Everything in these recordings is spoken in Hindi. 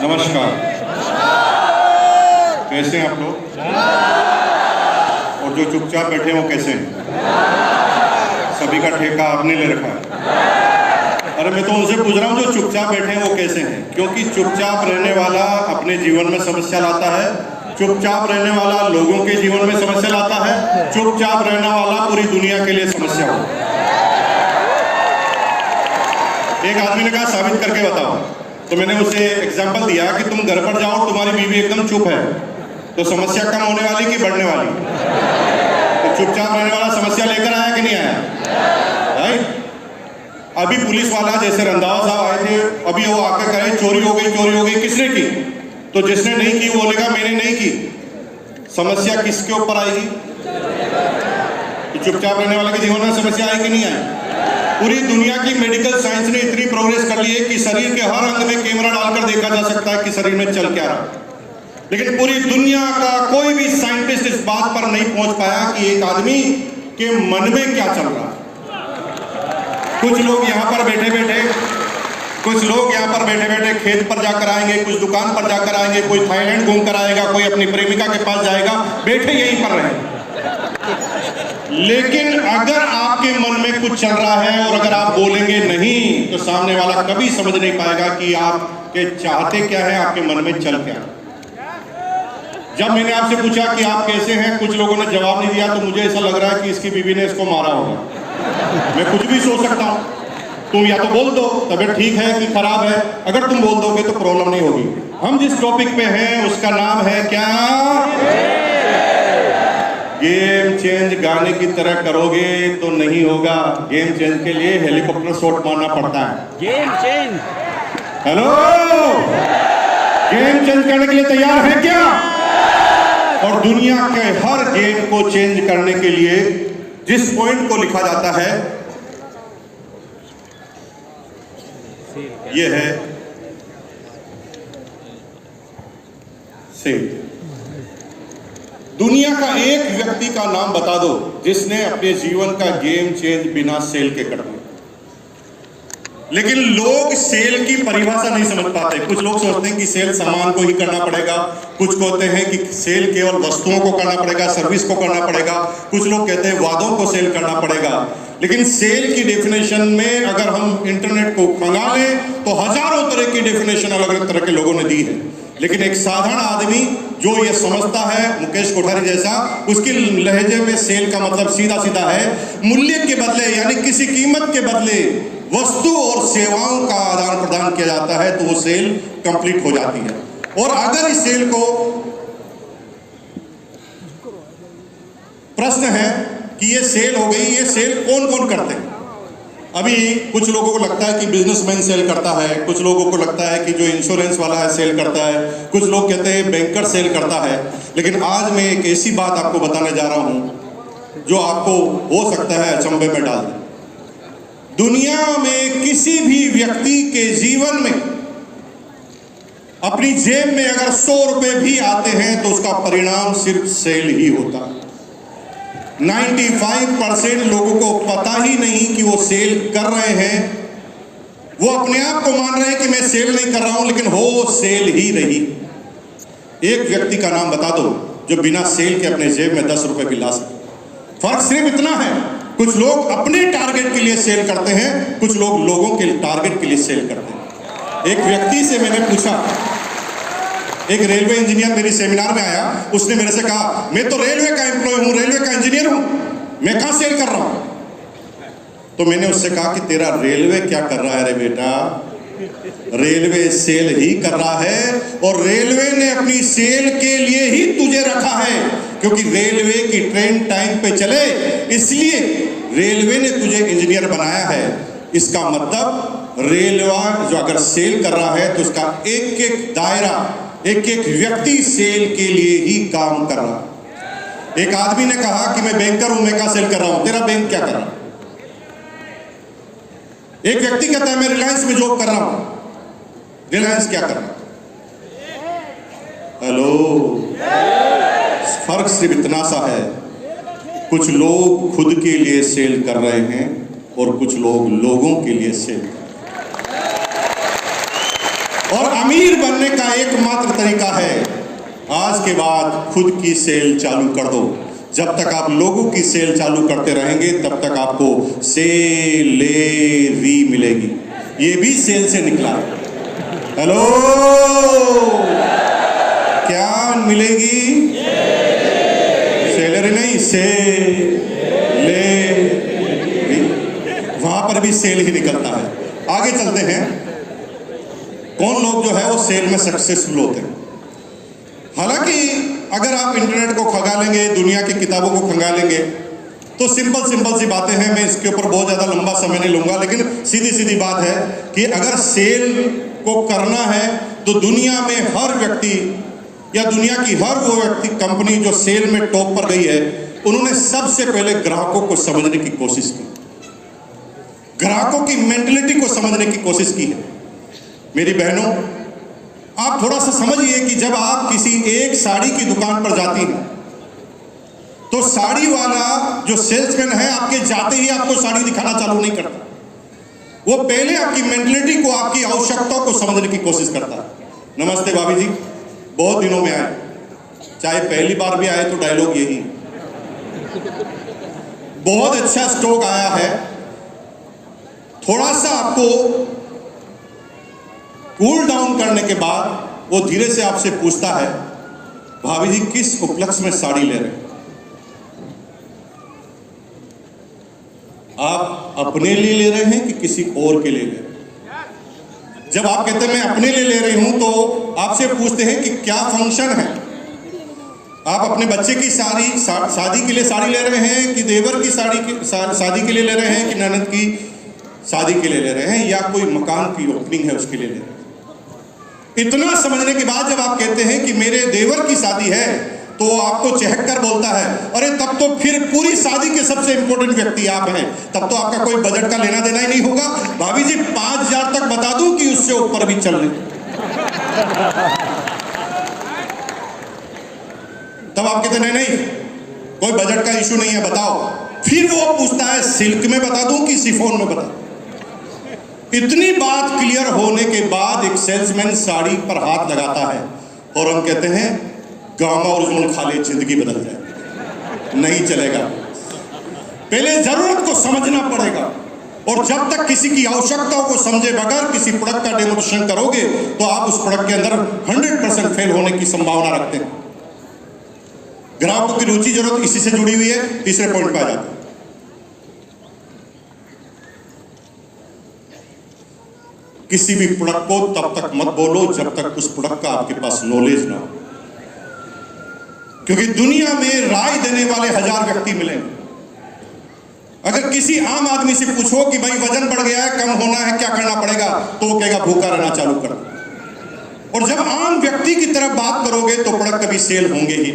नमस्कार। कैसे हैं आप लोग? और जो चुपचाप बैठे हैं वो कैसे हैं? सभी का ठेका आपने ले रखा है। अरे मैं तो उनसे पूछ रहा हूँ जो चुपचाप बैठे हैं वो कैसे हैं, क्योंकि चुपचाप रहने वाला अपने जीवन में समस्या लाता है, चुपचाप रहने वाला लोगों के जीवन में समस्या लाता है, चुपचाप रहने वाला पूरी दुनिया के लिए समस्या हो। एक आदमी ने कहा साबित करके बताओ, तो मैंने उसे एग्जाम्पल दिया कि तुम घर पर जाओ, तुम्हारी बीवी एकदम चुप है, तो समस्या कम होने वाली कि बढ़ने वाली? तो चुपचाप रहने वाला समस्या लेकर आया कि नहीं आया? राइट। अभी पुलिस वाला जैसे रंधावा साहब आए थे, अभी वो आकर कहे चोरी हो गई, किसने की? तो जिसने नहीं की वो बोलेगा मैंने नहीं की। समस्या किसके ऊपर आएगी? तो चुपचाप रहने वाले के जीवन में समस्या आएगी नहीं आएगी? पूरी दुनिया की मेडिकल साइंस ने इतनी प्रोग्रेस कर ली है कि शरीर के हर अंग में कैमरा डालकर देखा जा सकता है कि शरीर में चल क्या रहा है, लेकिन पूरी दुनिया का कोई भी साइंटिस्ट इस बात पर नहीं पहुंच पाया कि एक आदमी के मन में क्या चल रहा है। कुछ लोग यहाँ पर बैठे बैठे खेत पर जाकर आएंगे, कुछ दुकान पर जाकर आएंगे, कोई थाईलैंड घूम कर आएगा, कोई अपनी प्रेमिका के पास जाएगा, बैठे यहीं पर रहेंगे। लेकिन अगर आपके मन में कुछ चल रहा है और अगर आप बोलेंगे नहीं, तो सामने वाला कभी समझ नहीं पाएगा कि आपके चाहते क्या है, आपके मन में चल क्या है। जब मैंने आपसे पूछा कि आप कैसे हैं, कुछ लोगों ने जवाब नहीं दिया, तो मुझे ऐसा लग रहा है कि इसकी बीवी ने इसको मारा होगा। मैं कुछ भी सोच सकता हूं। तुम या तो बोल दो तबीयत ठीक है कि खराब है, अगर तुम बोल दोगे तो प्रॉब्लम नहीं होगी। हम जिस टॉपिक पे हैं उसका नाम है क्या? Game change. गाने की तरह करोगे तो नहीं होगा। गेम चेंज के लिए हेलीकॉप्टर शॉट मारना पड़ता है। Game change. Hello, game change करने के लिए तैयार है क्या? और दुनिया के हर गेम को चेंज करने के लिए जिस पॉइंट को लिखा जाता है यह है सेल। दुनिया का एक व्यक्ति का नाम बता दो जिसने अपने जीवन का गेम चेंज बिना सेल के कर दिया। लेकिन लोग सेल की परिभाषा नहीं समझ पाते। कुछ लोग सोचते हैं कि सेल सामान को ही करना पड़ेगा, कुछ कहते हैं कि सेल केवल वस्तुओं को करना पड़ेगा, सर्विस को करना पड़ेगा, कुछ लोग कहते हैं वादों को सेल करना पड़ेगा। लेकिन सेल की डेफिनेशन में अगर हम इंटरनेट को खंगा लें तो हजारों तरह की डेफिनेशन अलग अलग तरह के लोगों ने दी है। लेकिन एक साधारण आदमी जो ये समझता है, मुकेश कोठारी जैसा, उसकी लहजे में सेल का मतलब सीधा सीधा है मूल्य के बदले, यानी किसी कीमत के बदले वस्तु और सेवाओं का आदान प्रदान किया जाता है तो वो सेल कंप्लीट हो जाती है। और अगर इस सेल को, प्रश्न है कि ये सेल हो गई, ये सेल कौन कौन करते हैं? अभी कुछ लोगों को लगता है कि बिजनेसमैन सेल करता है, कुछ लोगों को लगता है कि जो इंश्योरेंस वाला है सेल करता है, कुछ लोग कहते हैं बैंकर सेल करता है। लेकिन आज मैं एक ऐसी बात आपको बताने जा रहा हूं जो आपको हो सकता है अचंभे में डाल दे। दुनिया में किसी भी व्यक्ति के जीवन में अपनी जेब में अगर 100 रुपए भी आते हैं तो उसका परिणाम सिर्फ सेल ही होता है। 95% लोगों को पता ही नहीं कि वो सेल कर रहे हैं। वो अपने आप को मान रहे हैं कि मैं सेल नहीं कर रहा हूं, लेकिन हो सेल ही रही। एक व्यक्ति का नाम बता दो जो बिना सेल के अपने जेब में 10 रुपए भी ला सके। फर्क सिर्फ इतना है, कुछ लोग अपने टारगेट के लिए सेल करते हैं, कुछ लोग लोगों के टारगेट के लिए सेल करते हैं। एक व्यक्ति से मैंने पूछा, एक रेलवे इंजीनियर मेरी सेमिनार में आया, उसने मेरे से कहा मैं तो रेलवे का एम्प्लॉय हूं, रेलवे का इंजीनियर हूं, मैं कहां सेल कर रहा हूं? तो मैंने उससे कहा कि तेरा रेलवे क्या कर रहा है रे बेटा? रेलवे सेल ही कर रहा है, और रेलवे ने अपनी सेल के लिए ही तुझे रखा है, क्योंकि रेलवे की ट्रेन टाइम पे चले इसलिए रेलवे ने तुझे इंजीनियर बनाया है। इसका मतलब रेलवे जो अगर सेल कर रहा है तो उसका एक एक दायरा, एक एक व्यक्ति सेल के लिए ही काम कर रहा है। एक आदमी ने कहा कि मैं बैंकर हूं, मैं क्या सेल कर रहा हूं? तेरा बैंक क्या कर रहा है? एक व्यक्ति कहता है मैं रिलायंस में जॉब कर रहा हूं, रिलायंस क्या कर रहा है? हेलो, फर्क सिर्फ इतना सा है, कुछ लोग खुद के लिए सेल कर रहे हैं और कुछ लोग लोगों के लिए सेल कर रहे हैं। और अमीर बनने का एकमात्र तरीका है, आज के बाद खुद की सेल चालू कर दो। जब तक आप लोगों की सेल चालू करते रहेंगे तब तक आपको सेलेरी मिलेगी। ये भी सेल से निकला है। हेलो, क्या मिलेगी? सेलरी नहीं, सेलेरी। वहां पर भी सेल ही निकलता है। आगे चलते हैं। कौन लोग जो है वो सेल में सक्सेसफुल होते हैं? हालांकि अगर आप इंटरनेट को खंगालेंगे, दुनिया की किताबों को खंगालेंगे, तो सिंपल सी बातें हैं। मैं इसके ऊपर बहुत ज़्यादा लंबा समय नहीं लूँगा, लेकिन सीधी बात है कि अगर सेल को करना है तो दुनिया में हर व्यक्ति या दुनिया की हर वो व्यक्ति, कंपनी जो सेल में टॉप पर गई है, उन्होंने सबसे पहले ग्राहकों को समझने की कोशिश की, ग्राहकों की मेंटलिटी को समझने की कोशिश की है। मेरी बहनों, आप थोड़ा सा समझिए कि जब आप किसी एक साड़ी की दुकान पर जाती हैं तो साड़ी वाला जो सेल्समैन है आपके जाते ही आपको साड़ी दिखाना चालू नहीं करता। वो पहले आपकी मेंटलिटी को, आपकी आवश्यकताओं को समझने की कोशिश करता है। नमस्ते भाभी जी, बहुत दिनों में आए, चाहे पहली बार भी आए तो डायलॉग यही, बहुत अच्छा स्टॉक आया है। थोड़ा सा आपको कूल डाउन करने के बाद वो धीरे से आपसे पूछता है, भाभी जी किस उपलक्ष्य में साड़ी ले रहे हैं? आप अपने लिए ले रहे हैं कि किसी और के लिए ले रहे हैं? जब आप कहते हैं मैं अपने लिए ले रही हूं तो आपसे पूछते हैं कि क्या फंक्शन है। आप अपने बच्चे की शादी के लिए साड़ी ले रहे हैं कि देवर की शादी के लिए ले रहे हैं कि ननद की शादी के लिए ले रहे हैं या कोई मकान की ओपनिंग है उसके लिए ले रहे हैं? इतना समझने के बाद जब आप कहते हैं कि मेरे देवर की शादी है तो आपको चहक कर बोलता है, अरे तब तो फिर पूरी शादी के सबसे इंपॉर्टेंट व्यक्ति आप हैं, तब तो आपका कोई बजट का लेना देना ही नहीं होगा। भाभी जी 5,000 तक बता दूं कि उससे ऊपर भी चल रही। तब आप कहते नहीं कोई बजट का इशू नहीं है, बताओ। फिर वो पूछता है सिल्क में बता दूं कि शिफॉन में बता। इतनी बात क्लियर होने के बाद एक सेल्समैन साड़ी पर हाथ लगाता है और हम कहते हैं गामा ओरिजिनल खा ले जिंदगी बदल जाए। नहीं चलेगा, पहले जरूरत को समझना पड़ेगा। और जब तक किसी की आवश्यकताओं को समझे बगैर किसी प्रोडक्ट का डेमोन्स्ट्रेशन करोगे तो आप उस प्रोडक्ट के अंदर 100% फेल होने की संभावना रखते हैं। ग्राहकों की रुचि जरूरत इसी से जुड़ी हुई है। तीसरे पॉइंट पे आ जाते हैं। किसी भी प्रोडक्ट को तब तक मत बोलो जब तक उस प्रोडक्ट का आपके पास नॉलेज ना हो, क्योंकि दुनिया में राय देने वाले 1000 व्यक्ति मिलेंगे। अगर किसी आम आदमी से पूछो कि भाई वजन बढ़ गया है, कम होना है, क्या करना पड़ेगा, तो वो कहेगा भूखा रहना चालू कर। और जब आम व्यक्ति की तरफ बात करोगे तो प्रोडक्ट कभी सेल होंगे ही।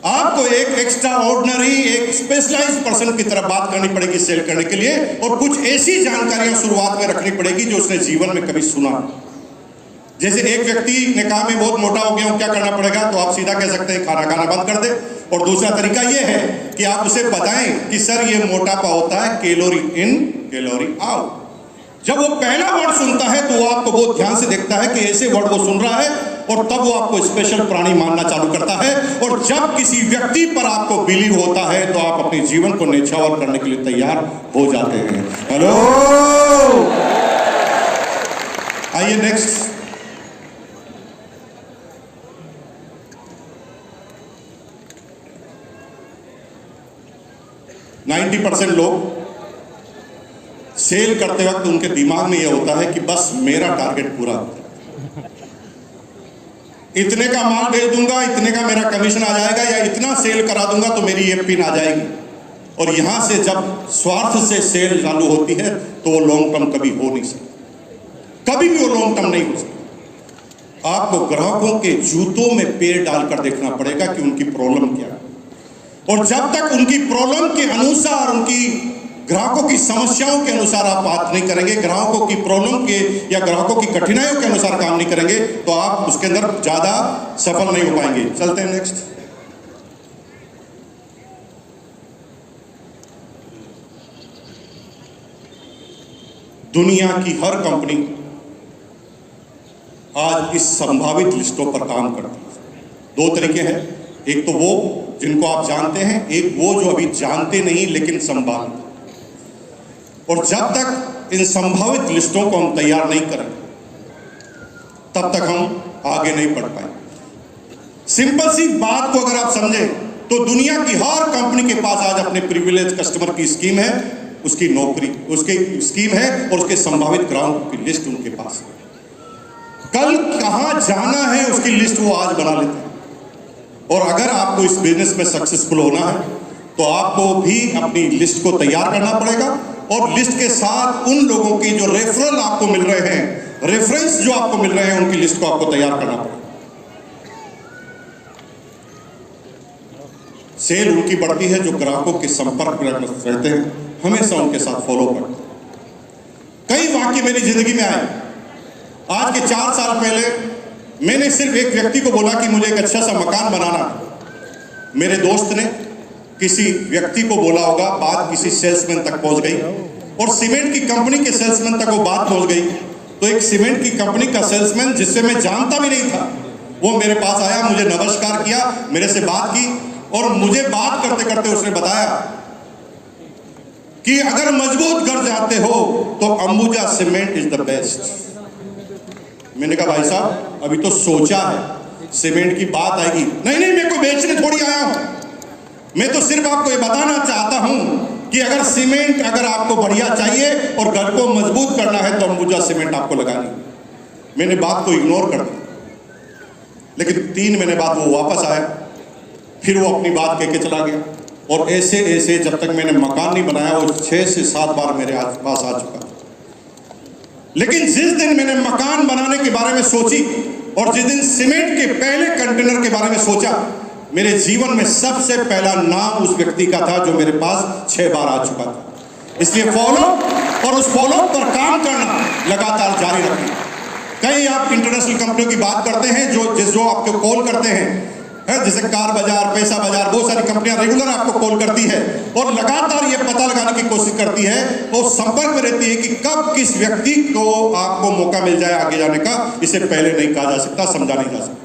आपको एक एक्स्ट्रा ऑर्डिनरी, एक स्पेशलाइज्ड पर्सन की तरफ बात करनी पड़ेगी सेल करने के लिए, और कुछ ऐसी जानकारियां शुरुआत में रखनी पड़ेगी जो उसने जीवन में कभी सुना। जैसे एक व्यक्ति ने कहा मैं बहुत मोटा हो गया हूं, क्या करना पड़ेगा, तो आप सीधा कह सकते हैं खाना खाना बंद कर दे। और दूसरा तरीका यह है कि आप उसे बताएं कि सर ये मोटापा होता है कैलोरी इन कैलोरी आउट। जब वो पहला वर्ड सुनता है तो वो आपको बहुत ध्यान से देखता है कि ऐसे वर्ड वो सुन रहा है, और तब वो आपको स्पेशल प्राणी मानना चालू करता है। और जब किसी व्यक्ति पर आपको बिलीव होता है तो आप अपने जीवन को न्यौछावर करने के लिए तैयार हो जाते हैं। हेलो, आइए नेक्स्ट। %90 लोग सेल करते वक्त उनके दिमाग में यह होता है कि बस मेरा टारगेट पूरा होता है, इतने का माल भेज दूंगा, इतने का मेरा कमीशन आ जाएगा, या इतना सेल करा दूंगा तो मेरी ये पिन आ जाएगी। और यहां से जब स्वार्थ से सेल चालू होती है तो वो लॉन्ग टर्म कभी हो नहीं सकती, कभी भी वो लॉन्ग टर्म नहीं हो सकती। आपको ग्राहकों के जूतों में पैर डालकर देखना पड़ेगा कि उनकी प्रॉब्लम क्या है, और जब तक उनकी प्रॉब्लम के अनुसार, उनकी ग्राहकों की समस्याओं के अनुसार आप बात नहीं करेंगे, ग्राहकों की प्रॉब्लम के या ग्राहकों की कठिनाइयों के अनुसार काम नहीं करेंगे, तो आप उसके अंदर ज्यादा सफल नहीं हो पाएंगे। चलते हैं नेक्स्ट। दुनिया की हर कंपनी आज इस संभावित लिस्टों पर काम करती है। दो तरीके हैं, एक तो वो जिनको आप जानते हैं, एक वो जो अभी जानते नहीं लेकिन संभावित। और जब तक इन संभावित लिस्टों को हम तैयार नहीं करें तब तक हम आगे नहीं बढ़ पाएंगे। सिंपल सी बात को अगर आप समझें तो दुनिया की हर कंपनी के पास आज अपने प्रिविलेज कस्टमर की स्कीम है, उसकी नौकरी, उसकी स्कीम है और उसके संभावित ग्राहकों की लिस्ट उनके पास है। कल कहां जाना है उसकी लिस्ट वो आज बना लेते हैं। और अगर आपको इस बिजनेस में सक्सेसफुल होना है तो आपको भी अपनी लिस्ट को तैयार करना पड़ेगा और लिस्ट के साथ उन लोगों की जो रेफरल आपको मिल रहे हैं, रेफरेंस जो आपको मिल रहे हैं, उनकी लिस्ट को आपको तैयार करना पड़ेगा। सेल उनकी बढ़ती है जो ग्राहकों के संपर्क में रहते हैं, हमेशा उनके साथ फॉलो करते हैं। कई वाक्य मेरी जिंदगी में आए। आज के 4 साल पहले मैंने सिर्फ एक व्यक्ति को बोला कि मुझे एक अच्छा सा मकान बनाना है। मेरे दोस्त ने किसी व्यक्ति को बोला होगा, बात किसी सेल्समैन तक पहुंच गई और सीमेंट की कंपनी के सेल्समैन तक वो बात पहुंच गई। तो एक सीमेंट की कंपनी का सेल्समैन जिससे मैं जानता भी नहीं था, वो मेरे पास आया, मुझे नमस्कार किया, मेरे से बात की और मुझे बात करते करते उसने बताया कि अगर मजबूत घर चाहते हो तो Ambuja cement is the best. मैंने कहा भाई साहब अभी तो सोचा है, सीमेंट की बात आएगी। नहीं नहीं, मैं कोई बेचने थोड़ी आया हूं, मैं तो सिर्फ आपको ये बताना चाहता हूं कि अगर सीमेंट अगर आपको बढ़िया चाहिए और घर को मजबूत करना है तो अंबुजा सीमेंट आपको लगानी। मैंने बात को इग्नोर कर दिया, लेकिन 3 महीने बाद वो वापस आया, फिर वो अपनी बात कह के चला गया और ऐसे ऐसे जब तक मैंने मकान नहीं बनाया वो 6 से 7 बार मेरे पास आ चुका। लेकिन जिस दिन मैंने मकान बनाने के बारे में सोची और जिस दिन सीमेंट के पहले कंटेनर के बारे में सोचा, मेरे जीवन में सबसे पहला नाम उस व्यक्ति का था जो मेरे पास 6 बार आ चुका था। इसलिए फॉलो और उस फॉलो पर काम करना लगातार जारी रखें। कई आप इंटरनेशनल कंपनियों की बात करते हैं जो आपको कॉल करते हैं, जैसे कार बाजार, पैसा बाजार, बहुत सारी कंपनियां रेगुलर आपको कॉल करती है और लगातार ये पता लगाने की कोशिश करती है और संपर्क में रहती है कि कब किस व्यक्ति को आपको मौका मिल जाए आगे जाने का। इसे पहले नहीं कहा जा सकता, समझा नहीं जा सकता।